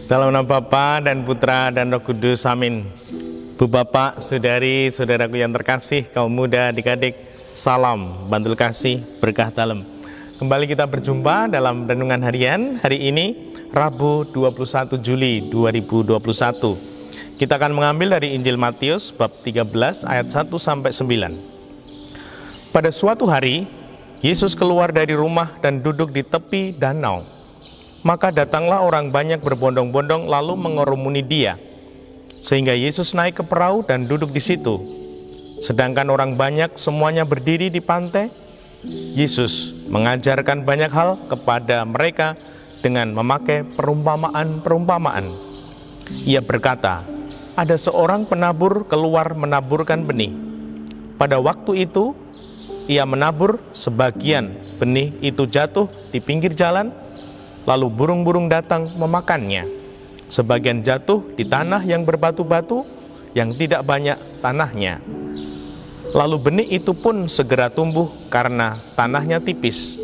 Dalam nama Bapa dan Putra dan Roh Kudus, amin. Bu Bapak, saudari, saudaraku yang terkasih, kaum muda, adik-adik, salam, bantul kasih, berkah dalam. Kembali kita berjumpa dalam Renungan Harian hari ini, Rabu 21 Juli 2021. Kita akan mengambil dari Injil Matius bab 13 ayat 1-9. Pada suatu hari, Yesus keluar dari rumah dan duduk di tepi danau. Maka datanglah orang banyak berbondong-bondong lalu mengerumuni dia. Sehingga Yesus naik ke perahu dan duduk di situ. Sedangkan orang banyak semuanya berdiri di pantai, Yesus mengajarkan banyak hal kepada mereka dengan memakai perumpamaan-perumpamaan. Ia berkata, ada seorang penabur keluar menaburkan benih. Pada waktu itu, ia menabur, sebagian benih itu jatuh di pinggir jalan, lalu burung-burung datang memakannya. Sebagian jatuh di tanah yang berbatu-batu, yang tidak banyak tanahnya. Lalu benih itu pun segera tumbuh karena tanahnya tipis.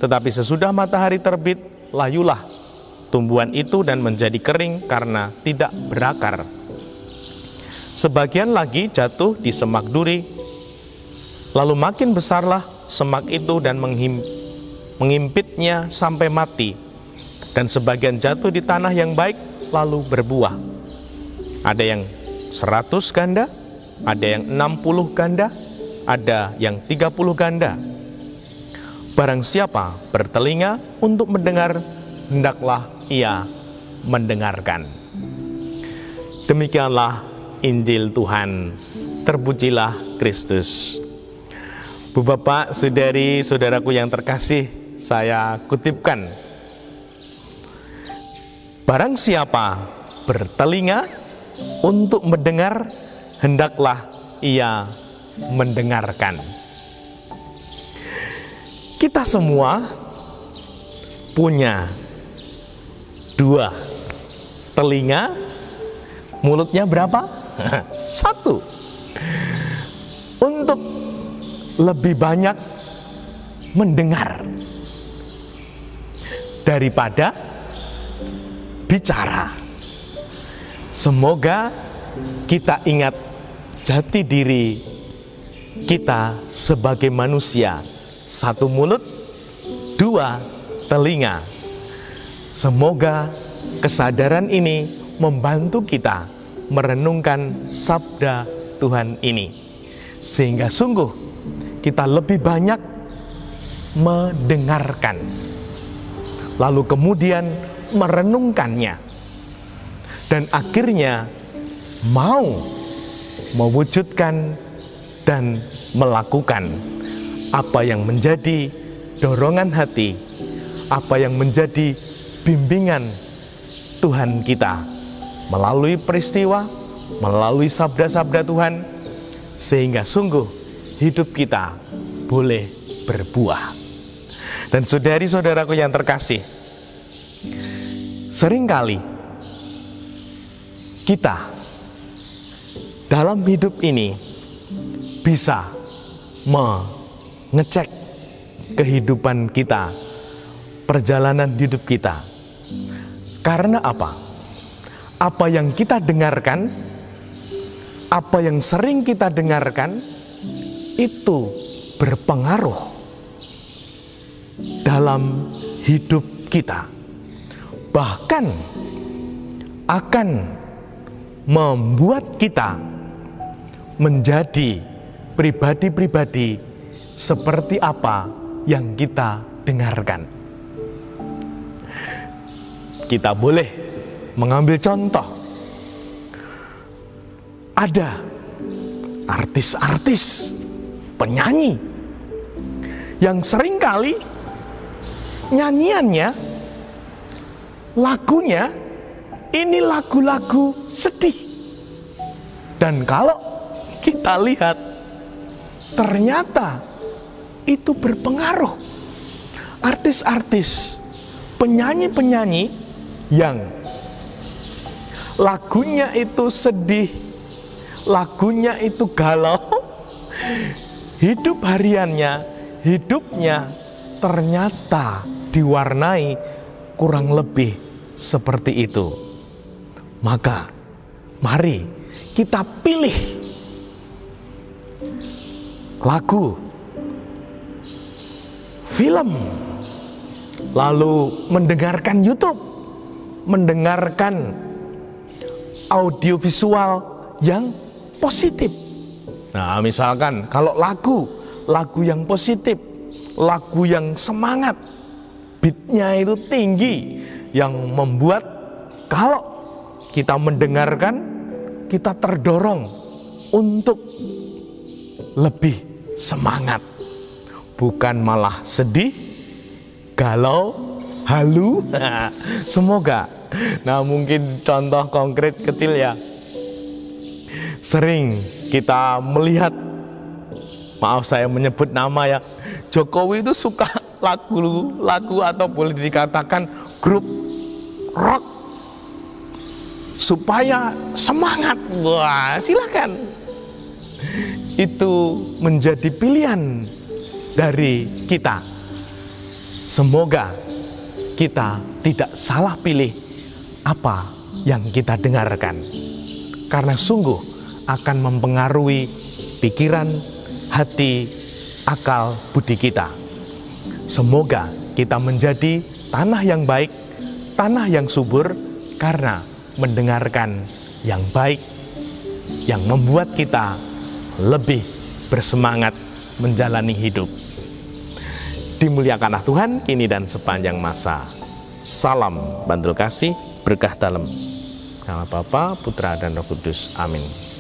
Tetapi sesudah matahari terbit, layulah tumbuhan itu dan menjadi kering karena tidak berakar. Sebagian lagi jatuh di semak duri, lalu makin besarlah semak itu dan mengimpitnya sampai mati. Dan sebagian jatuh di tanah yang baik lalu berbuah. Ada yang 100 ganda, ada yang 60 ganda, ada yang 30 ganda. Barang siapa bertelinga untuk mendengar, hendaklah ia mendengarkan. Demikianlah Injil Tuhan. Terpujilah Kristus. Bu Bapak, saudari, saudaraku yang terkasih, saya kutipkan. Barang siapa bertelinga untuk mendengar, hendaklah ia mendengarkan. Kita semua punya dua telinga, mulutnya berapa? Satu. Untuk lebih banyak mendengar daripada bicara. Semoga kita ingat jati diri kita sebagai manusia. Satu mulut, dua telinga. Semoga kesadaran ini membantu kita merenungkan sabda Tuhan ini, sehingga sungguh kita lebih banyak mendengarkan, lalu kemudian merenungkannya, dan akhirnya mau mewujudkan dan melakukan apa yang menjadi dorongan hati, apa yang menjadi bimbingan Tuhan kita melalui peristiwa, melalui sabda-sabda Tuhan, sehingga sungguh hidup kita boleh berbuah. Dan saudari-saudaraku yang terkasih, seringkali kita dalam hidup ini bisa mengecek kehidupan kita, perjalanan hidup kita. Karena apa? Apa yang kita dengarkan, apa yang sering kita dengarkan, itu berpengaruh dalam hidup kita. Bahkan akan membuat kita menjadi pribadi-pribadi seperti apa yang kita dengarkan. Kita boleh mengambil contoh. Ada artis-artis, penyanyi yang seringkali nyanyiannya, lagunya ini lagu-lagu sedih. Dan kalau kita lihat, ternyata itu berpengaruh. Artis-artis, penyanyi-penyanyi yang lagunya itu sedih, lagunya itu galau, hidup hariannya, hidupnya ternyata diwarnai kurang lebih seperti itu. Maka mari kita pilih lagu, film, lalu mendengarkan YouTube, mendengarkan audiovisual yang positif. Nah, misalkan kalau lagu yang positif, lagu yang semangat, beatnya itu tinggi, yang membuat kalau kita mendengarkan, kita terdorong untuk lebih semangat, bukan malah sedih, galau, halu. Semoga. Nah, mungkin contoh konkret kecil ya. Sering kita melihat, maaf saya menyebut nama ya, Jokowi itu suka lagu atau boleh dikatakan grup rock supaya semangat. Wah, silakan. Itu menjadi pilihan dari kita. Semoga kita tidak salah pilih apa yang kita dengarkan, karena sungguh akan mempengaruhi pikiran, hati, akal, budi kita. Semoga kita menjadi tanah yang baik, tanah yang subur, karena mendengarkan yang baik, yang membuat kita lebih bersemangat menjalani hidup. Dimuliakanlah Tuhan kini dan sepanjang masa. Salam Bantul Kasih, berkah dalam. Nama Bapa, Putra, dan Roh Kudus. Amin.